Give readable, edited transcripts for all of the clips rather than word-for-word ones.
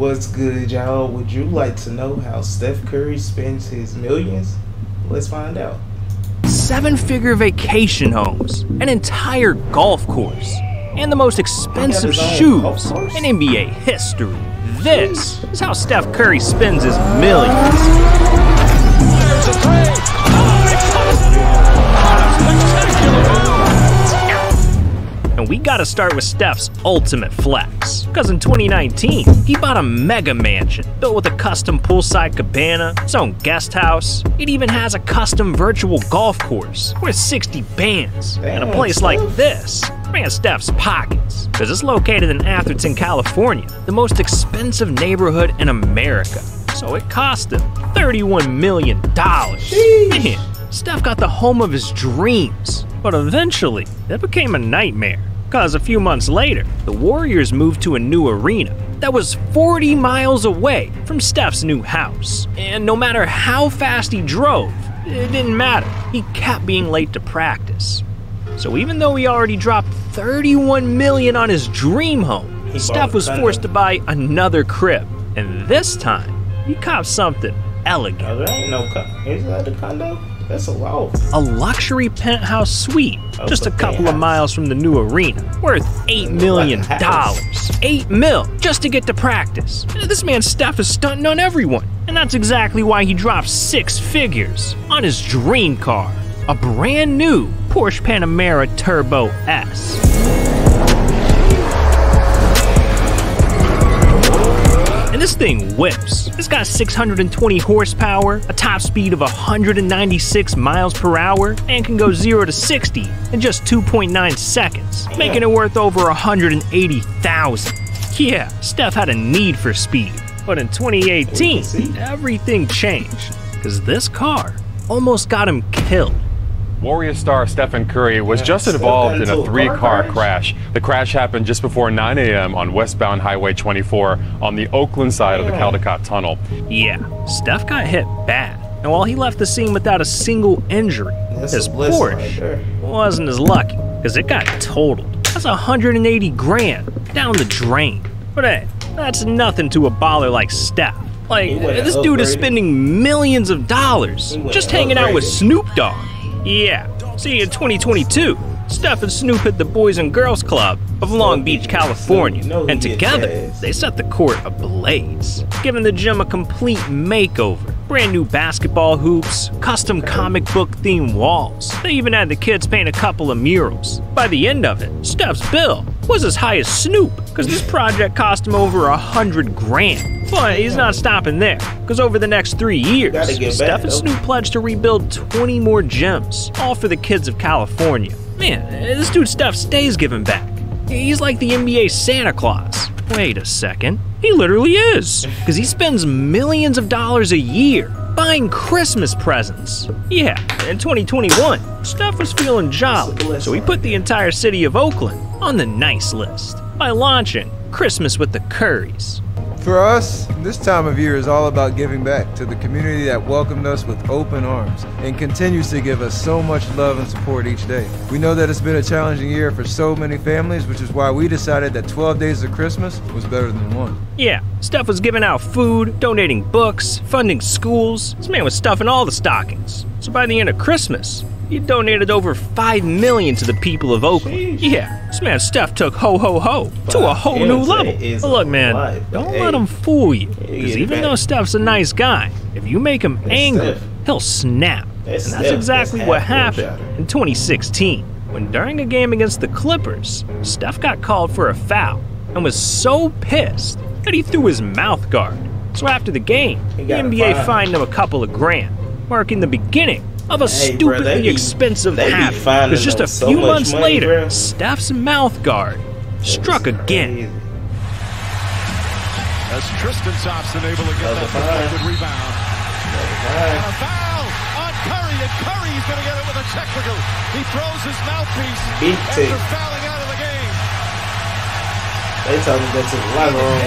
What's good, y'all? Would you like to know how Steph Curry spends his millions? Let's find out. 7-figure vacation homes, an entire golf course, and the most expensive shoes in NBA history. This is how Steph Curry spends his millions. There's a three. Oh, spectacular. And we gotta start with Steph's ultimate flex. Because in 2019, he bought a mega mansion built with a custom poolside cabana, his own guest house. It even has a custom virtual golf course worth 60 bands. And a place like this ran Steph's pockets. Because it's located in Atherton, California, the most expensive neighborhood in America. So it cost him $31 million. Man, Steph got the home of his dreams. But eventually, it became a nightmare. Because a few months later, the Warriors moved to a new arena that was 40 miles away from Steph's new house. And no matter how fast he drove, it didn't matter. He kept being late to practice. So even though he already dropped $31 million on his dream home, Steph was forced to buy another crib. And this time, he copped something elegant. No, there ain't no condo. Is that a condo? That's a loft. A luxury penthouse suite, just a couple of miles from the new arena, worth $8 million. $8 mil just to get to practice. This man Steph is stunting on everyone. And that's exactly why he dropped 6 figures on his dream car, a brand new Porsche Panamera Turbo S. And this thing whips. It's got 620 horsepower, a top speed of 196 miles per hour, and can go 0 to 60 in just 2.9 seconds, making it worth over $180,000. Yeah, Steph had a need for speed. But in 2018, everything changed, because this car almost got him killed. Warrior star Stephen Curry was just involved in a 3-car crash. The crash happened just before 9 a.m. on westbound Highway 24 on the Oakland side of the Caldecott Tunnel. Yeah, Steph got hit bad. And while he left the scene without a single injury, his Porsche wasn't as lucky, because it got totaled. That's 180 grand down the drain. But hey, that's nothing to a baller like Steph. Like, this dude is spending millions of dollars just hanging out with Snoop Dogg. Yeah, see, in 2022, Steph and Snoop hit the Boys and Girls Club of Long Beach, California, and together, they set the court ablaze, giving the gym a complete makeover. Brand new basketball hoops, custom comic book themed walls. They even had the kids paint a couple of murals. By the end of it, Steph's bill was as high as Snoop, because this project cost him over 100 grand. But he's not stopping there, because over the next 3 years, Steph and Snoop pledged to rebuild 20 more gyms, all for the kids of California. Man, this dude Steph stays giving back. He's like the NBA Santa Claus. Wait a second, he literally is, because he spends millions of dollars a year buying Christmas presents. Yeah, in 2021, Steph was feeling jolly, so he put the entire city of Oakland on the nice list by launching Christmas with the Currys. For us, this time of year is all about giving back to the community that welcomed us with open arms and continues to give us so much love and support each day. We know that it's been a challenging year for so many families, which is why we decided that 12 days of Christmas was better than one. Yeah, Steph was giving out food, donating books, funding schools. This man was stuffing all the stockings. So by the end of Christmas, he donated over $5 million to the people of Oakland. Yeah, this man Steph took ho ho ho to a whole new level. But look, man, don't let him fool you. Because even though Steph's a nice guy, if you make him angry, he'll snap. And that's exactly what happened in 2016, when during a game against the Clippers, Steph got called for a foul and was so pissed that he threw his mouth guard. So after the game, the NBA fined him a couple of grand, marking the beginning of a stupidly expensive habit. Because just a few months later, Steph's mouth guard struck again. As Tristan Thompson able to get that deflected rebound. And a foul on Curry, and Curry's going to get it with a technical. He throws his mouthpiece after fouling out of the game. They told him that's a lot wrong.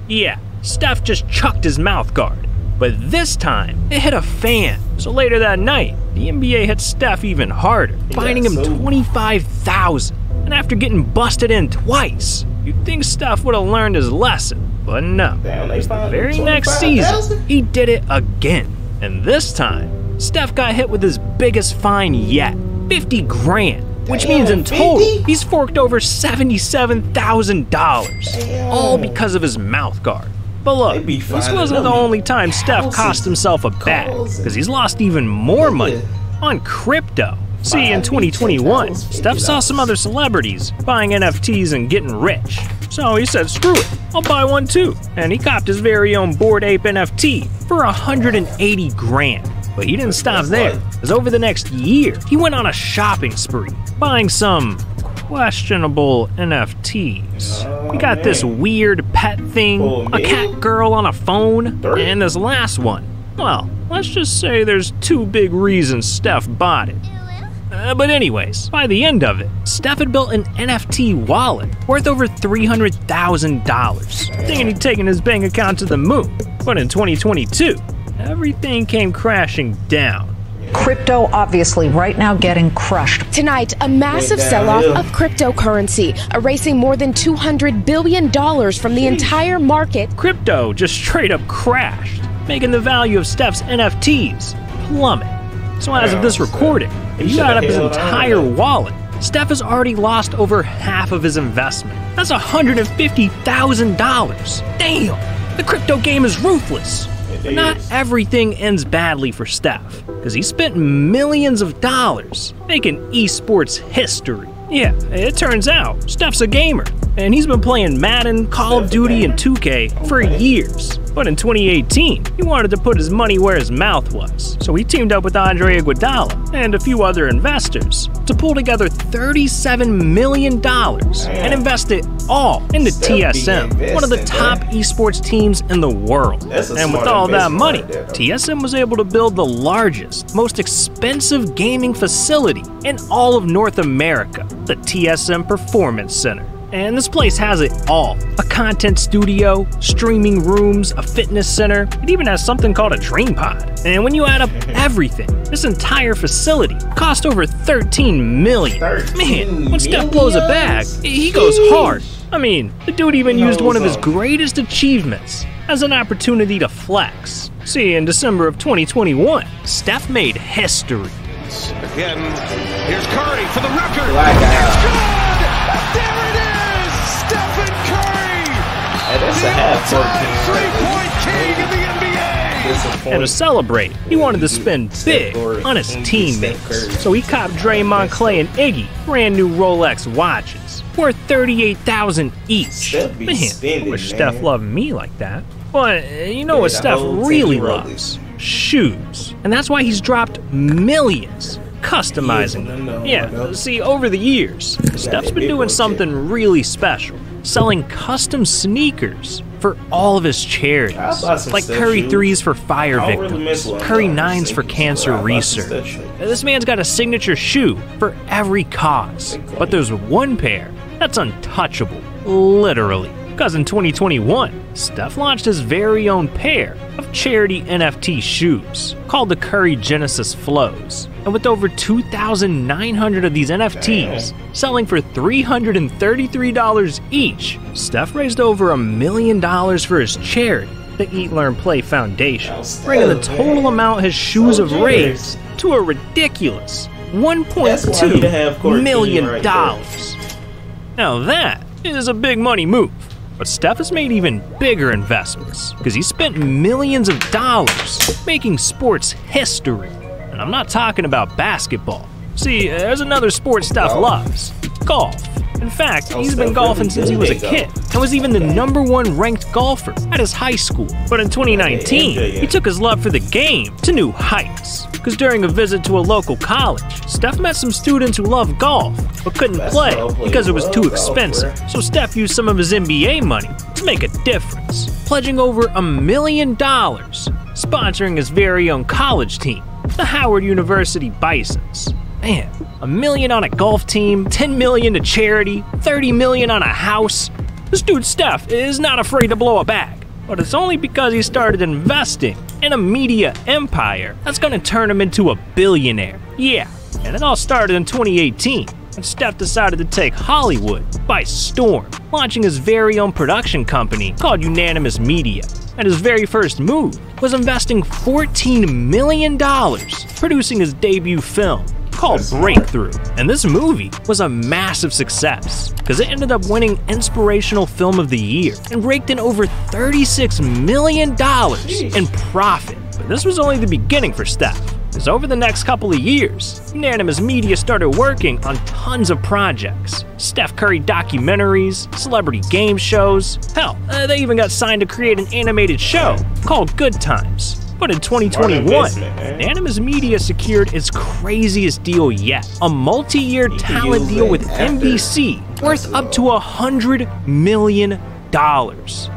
Yeah, Steph just chucked his mouth guard. But this time, it hit a fan. So later that night, the NBA hit Steph even harder, fining him $25,000. And after getting busted in twice, you'd think Steph would have learned his lesson. But no, the very next season, he did it again. And this time, Steph got hit with his biggest fine yet, 50 grand, which means in total, he's forked over $77,000, all because of his mouth guard. But look, this wasn't the only time Steph cost himself a bag, because he's lost even more money on crypto. See, in 2021, Steph saw some other celebrities buying NFTs and getting rich. So he said, screw it, I'll buy one too. And he copped his very own Bored Ape NFT for 180 grand. But he didn't stop there, because over the next year, he went on a shopping spree, buying some questionable NFTs. We got this weird pet thing, a cat girl on a phone, and this last one. Well, let's just say there's two big reasons Steph bought it. But anyways, by the end of it, Steph had built an NFT wallet worth over $300,000, thinking he'd taken his bank account to the moon. But in 2022, everything came crashing down. Crypto obviously right now getting crushed. Tonight, a massive sell-off of cryptocurrency, erasing more than $200 billion from the entire market. Crypto just straight up crashed, making the value of Steph's NFTs plummet. So as of this recording, if you add up his entire wallet, Steph has already lost over half of his investment. That's $150,000. Damn, the crypto game is ruthless. But not everything ends badly for Steph, because he spent millions of dollars making esports history. Yeah, it turns out Steph's a gamer, and he's been playing Madden, Call of Duty, and 2K for years. But in 2018, he wanted to put his money where his mouth was, so he teamed up with Andre Iguodala and a few other investors to pull together $37 million and invest it all into TSM, one of the top esports teams in the world. And with all that money, TSM was able to build the largest, most expensive gaming facility in all of North America, the TSM Performance Center. And this place has it all. A content studio, streaming rooms, a fitness center. It even has something called a dream pod. And when you add up everything, this entire facility cost over $13 million. Man, when Steph blows a bag, he goes hard. I mean, the dude even used one of his greatest achievements as an opportunity to flex. See, in December of 2021, Steph made history. Again, here's Curry for the record. It's good! There it is! Stephen Curry! That's a half-court three-point king of the NBA! And to celebrate, he wanted to spend big on his teammates. So he copped Draymond, Clay, and Iggy brand new Rolex watches, worth $38,000 each. Man, I wish Steph loved me like that. But you know what Steph really loves? Shoes. And that's why he's dropped millions customizing them. Yeah, see, over the years, Steph's been doing something really special, selling custom sneakers for all of his charities, like Curry 3s for fire victims, Curry 9s for cancer research. This man's got a signature shoe for every cause, but there's one pair that's untouchable, literally. Because in 2021, Steph launched his very own pair of charity NFT shoes called the Curry Genesis Flows. And with over 2,900 of these NFTs selling for $333 each, Steph raised over $1 million for his charity, the Eat, Learn, Play Foundation, bringing the total amount his shoes have raised to a ridiculous $1.2 million. Now that is a big money move. But Steph has made even bigger investments because he spent millions of dollars making sports history. And I'm not talking about basketball. See, there's another sport Steph loves: golf. In fact, he's been golfing since he was a kid and was even the #1 ranked golfer at his high school. But in 2019, he took his love for the game to new heights. Because during a visit to a local college, Steph met some students who loved golf but couldn't play because it was too expensive. So Steph used some of his NBA money to make a difference, pledging over $1 million, sponsoring his very own college team, the Howard University Bisons. Man, $1 million on a golf team, $10 million to charity, $30 million on a house. This dude Steph is not afraid to blow a bag. But it's only because he started investing in a media empire that's gonna turn him into a billionaire. Yeah, and it all started in 2018 when Steph decided to take Hollywood by storm, launching his very own production company called Unanimous Media. And his very first move was investing $14 million producing his debut film called Breakthrough. And this movie was a massive success because it ended up winning Inspirational Film of the Year and raked in over $36 million in profit. But this was only the beginning for Steph, because over the next couple of years, Unanimous Media started working on tons of projects. Steph Curry documentaries, celebrity game shows, hell, they even got signed to create an animated show called Good Times. But in 2021, Unanimous Media secured its craziest deal yet, a multi-year talent deal with NBC worth up to $100 million.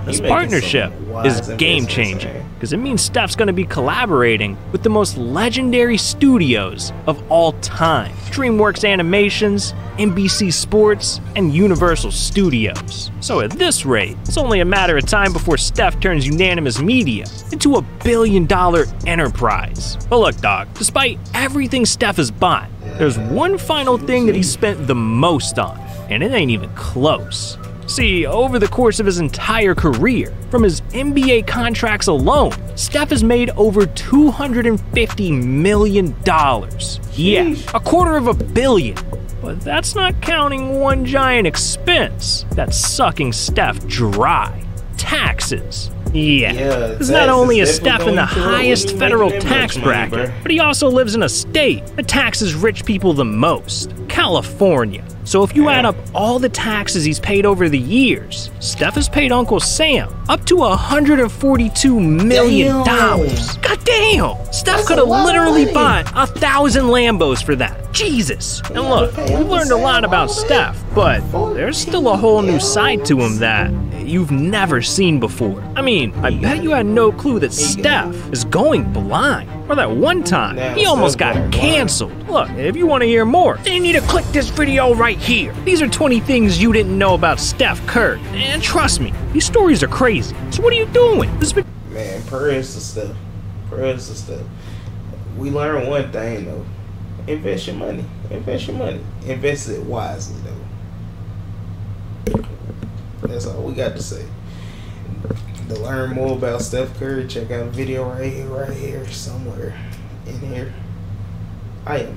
This partnership is game-changing because it means Steph's going to be collaborating with the most legendary studios of all time: DreamWorks Animations, NBC Sports, and Universal Studios. So at this rate, it's only a matter of time before Steph turns Unanimous Media into a billion-dollar enterprise. But look, dog, despite everything Steph has bought, there's one final thing that he spent the most on, and it ain't even close. See, over the course of his entire career, from his NBA contracts alone, Steph has made over $250 million. Yeah, $250 million. But that's not counting one giant expense that's sucking Steph dry: taxes. Yeah, because not only is Steph in the highest federal tax bracket, but he also lives in a state that taxes rich people the most: California. So if you add up all the taxes he's paid over the years, Steph has paid Uncle Sam up to $142 million. God damn! Steph could have literally bought 1,000 Lambos for that. Jesus! And look, we've learned a lot about Steph, but there's still a whole new side to him that you've never seen before. I mean, I bet you had no clue that Steph is going blind. Or that one time, he almost got canceled. Look, if you want to hear more, then you need to click this video right here. These are 20 things you didn't know about Steph Curry. And trust me, these stories are crazy. So what are you doing? Man, prayers to Steph. Prayers to Steph. We learned one thing, though. Invest your money. Invest your money. Invest it wisely, though. That's all we got to say. To learn more about Steph Curry, check out a video right here, somewhere in here. I am